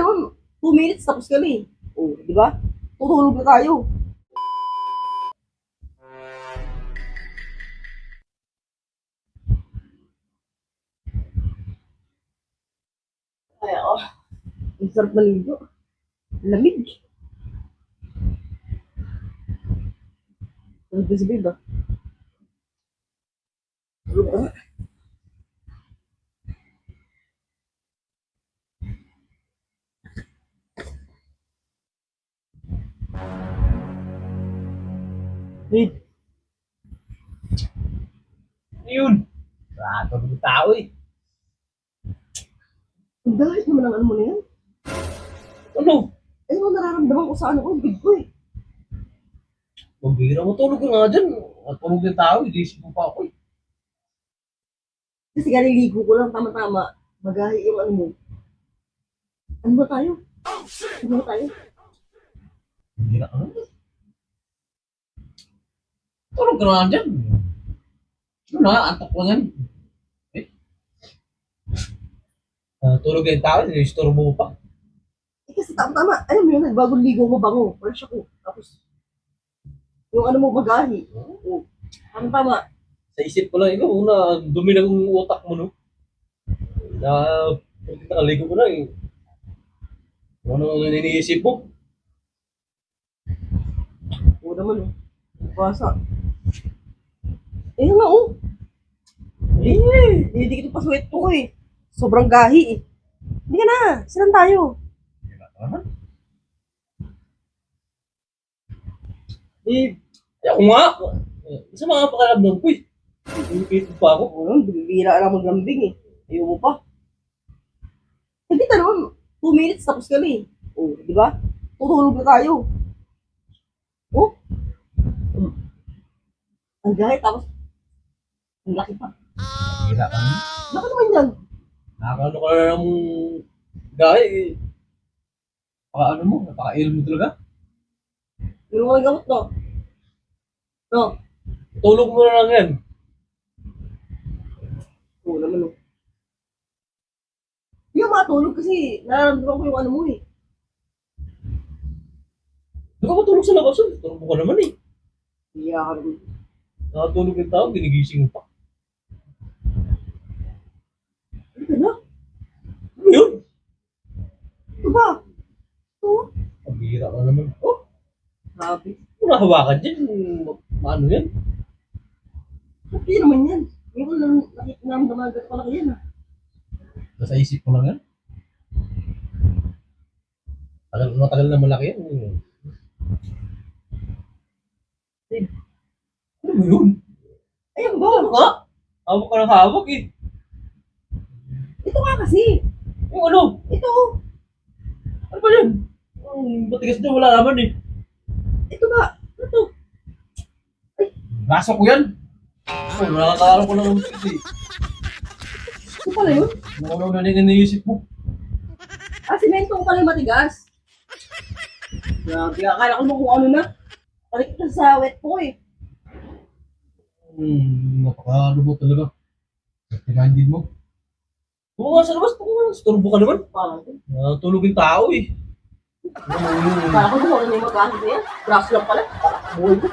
naman, 2 minutes tapos kami. Oh, di ba? Tutulog na tayo. Ay, ako. Ang sarap maligo. Lamig. Ano ba si babe ba? Tulog ka. Babe, Yun. Rato ng tao eh. ang dahil naman ang ano mo na yan. Ano? Ano ang nararamdaman ko sa ano ko, big ko eh. Magbira mo, tulog ka nga dyan. At tulog ng tao, ilisip mo pa ako eh. Kasi galiligo ko lang, tama-tama. Magahi yung ano mo. Ano ba tayo? Ano ba tayo? Magbira ka nga. Tulog ka nga dyan. Ano na, antok lang yan. Eh? Tulog yung tao, inistorbo mo pa. Eh, kasi tama-tama. Alam mo yun, nagbagong ligo ko bango. Fresh ako. Tapos, yung ano mo, magahi. Oh. Tama-tama. Sa isip ko lang, ikaw, una, dumi ng utak mo, no? Na, pag nakaligo ko na eh. Ano iniisip mo? Oo naman, oh. Basa. Eh, nga, oh. Eh, hindi kita pa sweat ko eh. Sobrang gahi eh. Hindi ka na. Silan tayo. Naman. Eh, Ako nga. Isa mga pakaramdam ko eh. Pinipito pa ako. ano, bibira lang maglambing eh. Ayaw mo pa. Hindi ka naman, 2 minutes tapos kami. Oh, di ba? Tutulog na tayo. Oh. Ang gahi tapos, ang laki pa. Hira ka na. Baka naman yan. Nakakano ka na ng gaya eh. Napaka-ano mo, napaka-ill mo talaga. Yung mga gamot no. No. Tulog mo na lang yan. Oo naman oh. Hindi ako matulog kasi nararamdaman ko yung ano mo eh. Hindi ka matulog sa labas eh. Tulog mo ka naman eh. Iya ka naman. Nakatulog yung tao, ginigising mo pa. Ano ka na? Ano yun? Ito ba? Ito? Pabira ka naman. Oh, Grabe. kung nahawakan dyan, maano yan? Hindi naman yan. Hindi ko lang naramdaman ko lang yan ah. Nasa isip mo lang yan. Matagal na malaki yan. Eh, Ano mo yun? Ayun Ano ba? nga? Hawak ka ng hawak eh. Ito nga kasi. Yung ano? Ito. Ano ba yan? Ang matigas na wala naman eh. Ito ba? Ito. Braso ko yan. Oh, nakakaalam ko lang ng matigas eh. Ito pala yun. Ano na iniisip mo? Ah, simento ko pala yung matigas. Grabe. Akala ko mo kung ano na. Balik ito sa wet ko eh. Napaka-ano mo talaga. Tinandin mo. Oo nga sa labas, turbo ka naman. Parang Tulogin tao eh. Parang ko mo ano yung magkakit na yan. Braso lang pala. Parang buhay mo.